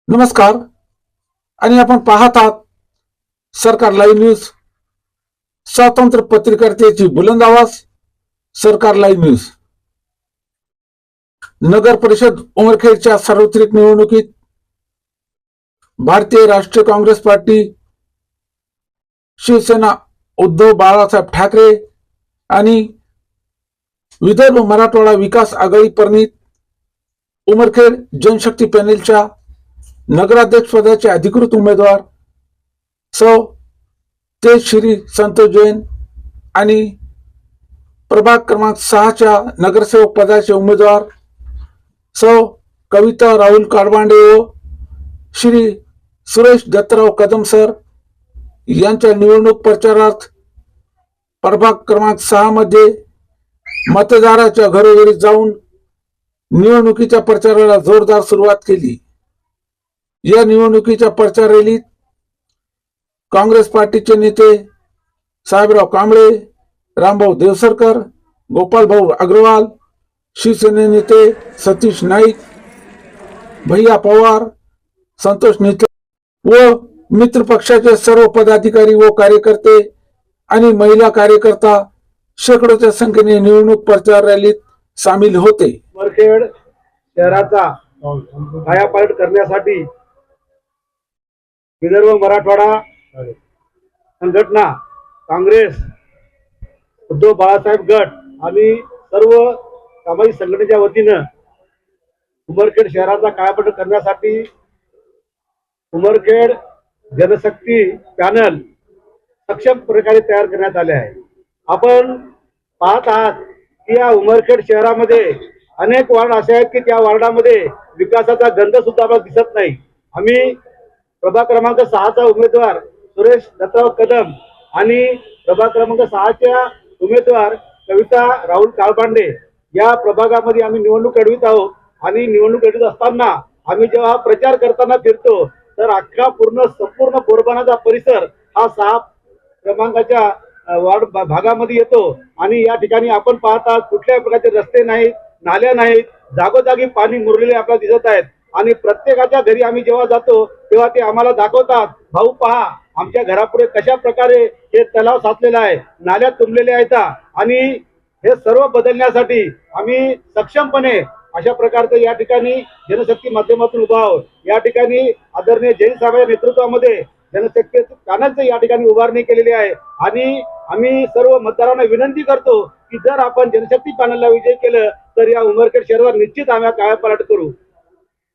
नमस्कार आणि आपण पाहत आहात सरकार लाईव्ह न्यूज। स्वतंत्र पत्रकारितेची बुलंद आवाज सरकार लाईव्ह न्यूज। नगर परिषद उमरखेडच्या सार्वत्रिक निवडणुकीत भारतीय राष्ट्रीय काँग्रेस पार्टी, शिवसेना उद्धव बाळासाहेब ठाकरे आणि विदर्भ मराठवाडा विकास आघाडी प्रणित उमरखेड जनशक्ती पॅनेलच्या नगराध्यक्ष पदाचे अधिकृत उमेदवार सौ तेजश्री संतोष जैन आणि प्रभाग क्रमांक 6च्या नगरसेवक पदाचे उमेदवार सौ कविता राहुल काळबांडे व श्री सुरेश दत्तराव कदम सर यांच्या निवडणूक प्रचारार्थ प्रभाग क्रमांक 6 मध्ये मतदाराच्या घरोघरी जाऊन निवडणुकीच्या प्रचाराला जोरदार सुरुवात केली। या निवडणुकीच्या प्रचार रॅलीत काँग्रेस पार्टीचे नेते साहेबराव कांबळे, रामभाऊ देवसरकर, गोपालभाऊ अग्रवाल, शिवसेने नेते सतीश नाईक, भैया पवार, संतोष नेते व मित्र पक्षाचे सर्व पदाधिकारी व कार्यकर्ते आणि महिला कार्यकर्ता शेकडोच्या संख्येने निवडणूक प्रचार रॅलीत सामील होते। उमरखेड शहराचा कायापालट करण्यासाठी विदर्भ मराठवाडा संघटना, काँग्रेस, उद्धव बाळासाहेब गट आणि सर्व सामाजिक संघटनेच्या वतीनं उमरखेड शहराचा कायापालट करण्यासाठी उमरखेड जनशक्ती पॅनल सक्षम प्रकारे तयार करण्यात आले आहे। आपण पाहत आहात की या उमरखेड शहरामध्ये अनेक वार्ड असे आहेत की त्या वार्डामध्ये विकासाचा गंध सुद्धा आपल्याला दिसत नाही। आम्ही प्रभाग क्रमांक 6चा उमेदवार सुरेश दत्तराव कदम आणि प्रभाग क्रमांक 6च्या उमेदवार कविता राहुल काळबांडे या प्रभागामध्ये आम्ही निवडणूक लढवित आहोत। आणि निवडणूक लढवित असताना आम्ही जेव्हा प्रचार करताना फिरतो तर अख्खा संपूर्ण बोरबानाचा परिसर हा 6 क्रमांकाच्या वार्ड भागामध्ये येतो आणि या ठिकाणी आपण पाहता कुठल्याही प्रकारचे रस्ते नाहीत, नाल्या नाहीत, जागोजागी पाणी मुरलेले आपल्याला दिसत आहेत। आणि प्रत्येकाच्या घरी आम्ही जेव्हा जातो तेव्हा ते आम्हाला दाखवतात, भाऊ पहा आमच्या घरापुढे कशा प्रकारे हे तलाव साचलेला आहे, नाल्या तुंबलेल्या आहेत। आणि हे सर्व बदलण्यासाठी आम्ही सक्षमपणे अशा प्रकारचं या ठिकाणी जनशक्ती माध्यमातून उभा आहोत। या ठिकाणी आदरणीय जैन साहेबांच्या नेतृत्वामध्ये जनशक्ती पॅनलचं या ठिकाणी उभारणी केलेली आहे। आणि आम्ही सर्व मतदारांना विनंती करतो की जर आपण जनशक्ती पॅनलला विजय केलं तर या उमरखेड शहरावर निश्चित आम्ही कायापालट करू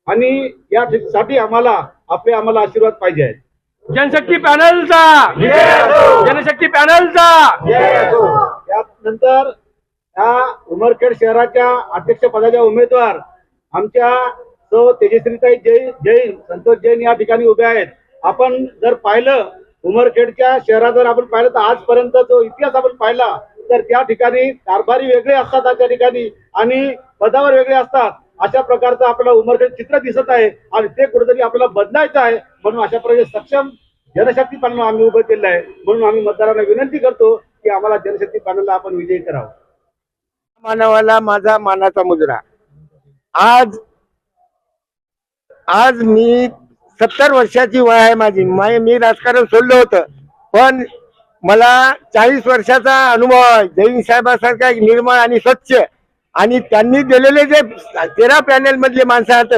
आणि यासाठी आम्हाला आशीर्वाद पाहिजे आहेत। जनशक्ती पॅनलचा जनशक्ती पॅनलचा त्यानंतर या उमरखेड शहराच्या अध्यक्ष पदाच्या उमेदवार आमच्या सौ तेजश्रीताई जैन संतोष जैन या ठिकाणी उभे आहेत। आपण जर पाहिलं उमरखेडच्या शहरात जर आपण पाहिलं तर आजपर्यंत जो इतिहास आपण पाहिला तर त्या ठिकाणी कारभारी वेगळे असतात त्या ठिकाणी आणि पदावर वेगळे असतात। अशा प्रकारचं आपल्याला उमरखेड चित्र दिसत आहे आणि ते कुठेतरी आपल्याला बदलायचं आहे। म्हणून अशा प्रकारे सक्षम जनशक्ती पॅनल आम्ही उभं केलं आहे। म्हणून आम्ही मतदारांना विनंती करतो की आम्हाला जनशक्ती पॅनलला आपण विजयी करावं। मानवाला माझा मानाचा मुजरा। आज मी 70 वर्षाची वय आहे माझी। मी राजकारण सोडलं होतं पण मला 40 वर्षाचा अनुभव आहे। जैन साहेबांसारखा निर्मळ आणि स्वच्छ आणि त्यांनी दिलेले जे 13 पॅनल मधले माणसं आहेत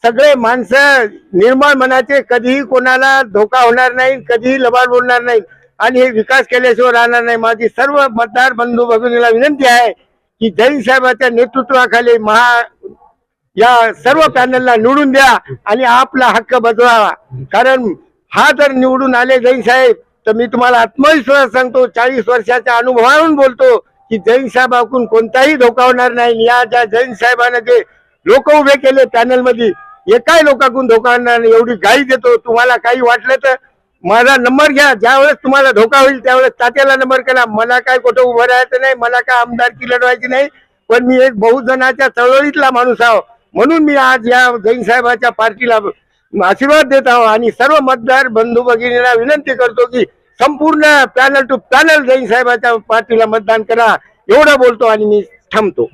सगळे माणसं निर्मळ मनाचे, कधीही कोणाला धोका होणार नाही, कधीही लबाड बोलणार नाही आणि हे विकास केल्याशिवाय राहणार नाही। माझी सर्व मतदार बंधू भगिनीला विनंती आहे की जैन साहेबांच्या नेतृत्वाखाली या सर्व पॅनलला निवडून द्या आणि आपला हक्क बजवावा। कारण हा जर निवडून आले जैन साहेब तर मी तुम्हाला आत्मविश्वास सांगतो, 40 वर्षाच्या अनुभवावरून बोलतो की जैन साहेबांकडून कोणताही धोका होणार नाही। या ज्या जैन साहेबांना जे लोक उभे केले पॅनल मध्ये एकाही लोकांकडून धोका होणार नाही एवढी गाई देतो। तुम्हाला काही वाटलं तर माझा नंबर घ्या, ज्यावेळेस तुम्हाला धोका होईल त्यावेळेस तात्याला नंबर करा। मला काय कुठं उभं राहायचं नाही, मला काय आमदारकी लढवायची नाही, पण मी एक बहुजनाच्या चळवळीतला माणूस आहो। म्हणून मी आज या जैन साहेबांच्या पार्टीला आशीर्वाद देत आहो आणि सर्व मतदार बंधू भगिनींना विनंती करतो की संपूर्ण पॅनल टू पॅनल जैन साहेबांच्या पार्टीला मतदान करा। एवढं बोलतो आणि मी थांबतो।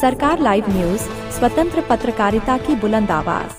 सरकार लाइव न्यूज, स्वतंत्र पत्रकारिता की बुलंद आवाज।